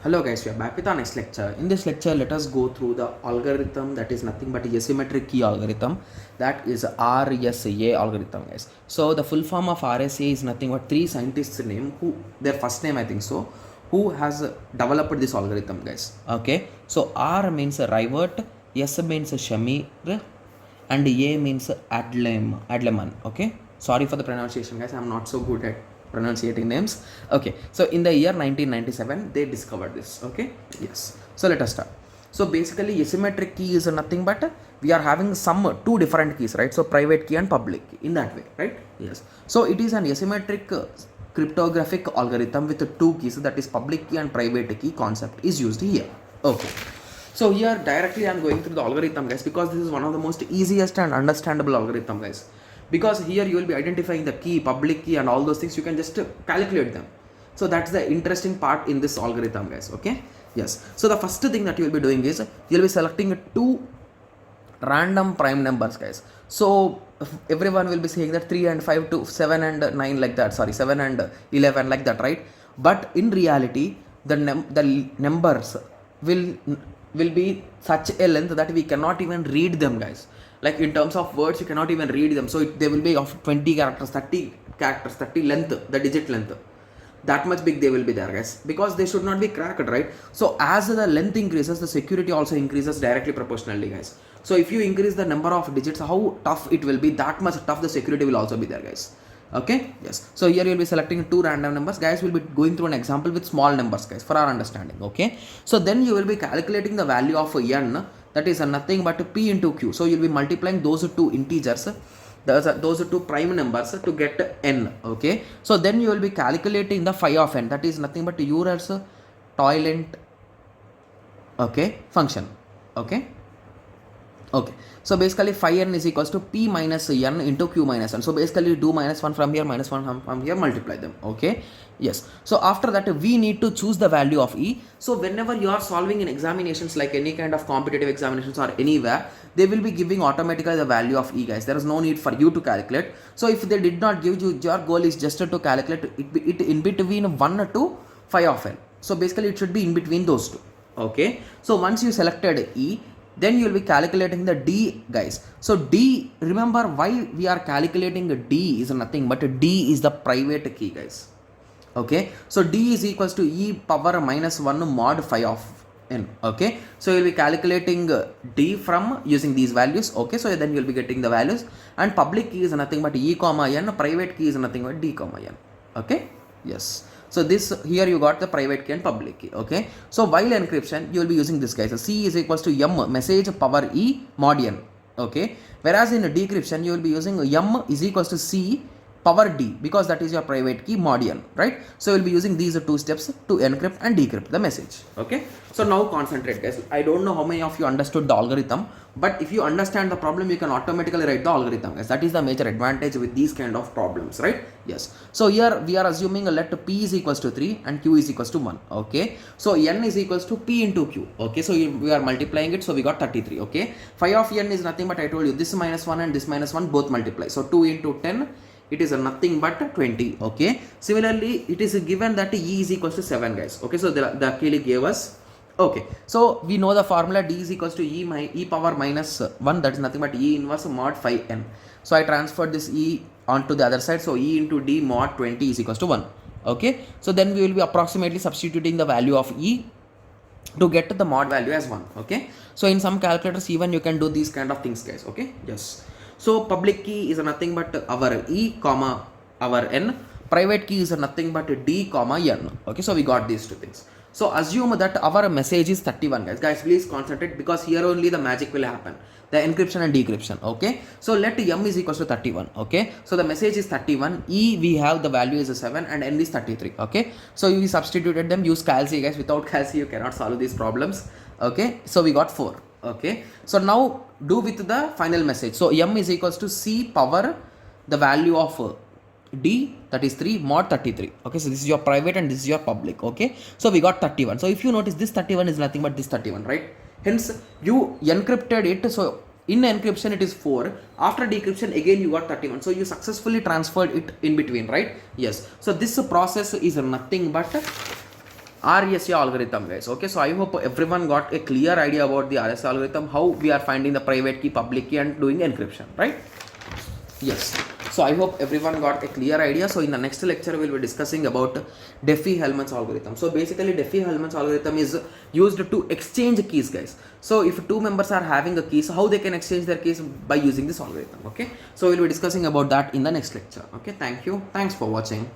Hello guys, we are back with our next lecture. In this lecture, let us go through the algorithm that is nothing but a asymmetric key algorithm, that is RSA algorithm, guys. So the full form of RSA is nothing but three scientists' name, who their first name I think so, who has developed this algorithm, guys. Okay, so R means Rivert, S means Shamir, and A means Adleman. Okay, sorry for the pronunciation, guys. I'm not so good at pronunciating names. Okay, so in the year 1997 they discovered this. Okay, yes, so let us start. So basically asymmetric key is nothing but we are having some two different keys, right? So private key and public key, in that way, right? Yes, so it is an asymmetric cryptographic algorithm with two keys, that is public key and private key concept is used here. Okay, so here directly I'm going through the algorithm, guys, because this is one of the most easiest and understandable algorithm, guys, because here you will be identifying the key, public key and all those things. You can just calculate them. So that's the interesting part in this algorithm, guys. Okay, yes. So the first thing that you will be doing is you will be selecting two random prime numbers, guys. So everyone will be saying that 3 and 5 to 7 and 9 like that, sorry, 7 and 11 like that, right? But in reality the numbers will be such a length that we cannot even read them, guys. Like in terms of words, you cannot even read them. So they will be of 20 characters, 30 characters, 30 length, the digit length. That much big they will be there, guys, because they should not be cracked, right? So as the length increases, the security also increases directly proportionally, guys. So if you increase the number of digits, how tough it will be, that much tough the security will also be there, guys. Okay, yes. So here you will be selecting two random numbers, guys. We'll be going through an example with small numbers, guys, for our understanding. Okay, so then you will be calculating the value of n, that is nothing but p into q. So you'll be multiplying those two integers, those two prime numbers, to get n. Okay, so then you will be calculating the phi of n, that is nothing but Euler's Toylent, okay, function. Okay, so basically phi n is equals to p minus n into q minus n. So basically do minus 1 from here, minus 1 from here, multiply them. Okay, yes. So after that we need to choose the value of e. So whenever you are solving in examinations, like any kind of competitive examinations or anywhere, they will be giving automatically the value of e, guys. There is no need for you to calculate. So if they did not give you, your goal is just to calculate it in between 1 to phi of n. So basically it should be in between those two. Okay, so once you selected e, then you will be calculating the d, guys. So d, remember why we are calculating d is nothing but d is the private key, guys. Okay, so d is equals to e power minus 1 mod phi of n. Okay, so you'll be calculating d from using these values. Okay, so then you'll be getting the values, and public key is nothing but e comma n, private key is nothing but d comma n. Okay, yes. So this here you got the private key and public key. Okay, so while encryption you will be using this, guys. So c is equals to m message power e mod n. Okay, whereas in decryption you will be using m is equals to c power d, because that is your private key mod n, right? So you'll be using these two steps to encrypt and decrypt the message. Okay, so now concentrate, guys. I don't know how many of you understood the algorithm, but if you understand the problem, you can automatically write the algorithm, guys. That is the major advantage with these kind of problems, right? Yes. So here we are assuming let p is equals to 3 and q is equals to 1. Okay, so n is equals to p into q. Okay, so we are multiplying it, so we got 33. Okay, phi of n is nothing but, I told you, this minus 1 and this minus 1 both multiply, so 2 into 10, it is nothing but 20. Okay, similarly it is given that e is equals to 7, guys. Okay, so the Achille gave us. Okay, so we know the formula, d is equals to e power minus 1, that is nothing but e inverse mod phi n. So I transferred this e onto the other side, so e into d mod 20 is equals to 1. Okay, so then we will be approximately substituting the value of e to get the mod value as 1. Okay, so in some calculators even you can do these kind of things, guys. Okay, yes. So public key is nothing but our e comma our n, private key is nothing but d comma n. Okay, so we got these two things. So assume that our message is 31, guys. Guys, please concentrate, because here only the magic will happen, the encryption and decryption. Okay, so let m is equals to 31. Okay, so the message is 31, e we have the value is 7 and n is 33. Okay, so you substituted them, use calci, guys. Without calci you cannot solve these problems. Okay, so we got 4. Okay, so now do with the final message. So m is equals to c power the value of d, that is 3 mod 33. Okay, so this is your private and this is your public. Okay, so we got 31. So if you notice, this 31 is nothing but this 31, right? Hence you encrypted it. So in encryption it is 4, after decryption again you got 31. So you successfully transferred it in between, right? Yes. So this process is nothing but RSA algorithm, guys. Okay, so I hope everyone got a clear idea about the RSA algorithm, how we are finding the private key, public key, and doing encryption, right? Yes. So I hope everyone got a clear idea. So in the next lecture, we'll be discussing about Diffie-Hellman's algorithm. So basically, Diffie-Hellman's algorithm is used to exchange keys, guys. So if two members are having a key, so how they can exchange their keys by using this algorithm. Okay. So we'll be discussing about that in the next lecture. Okay. Thank you. Thanks for watching.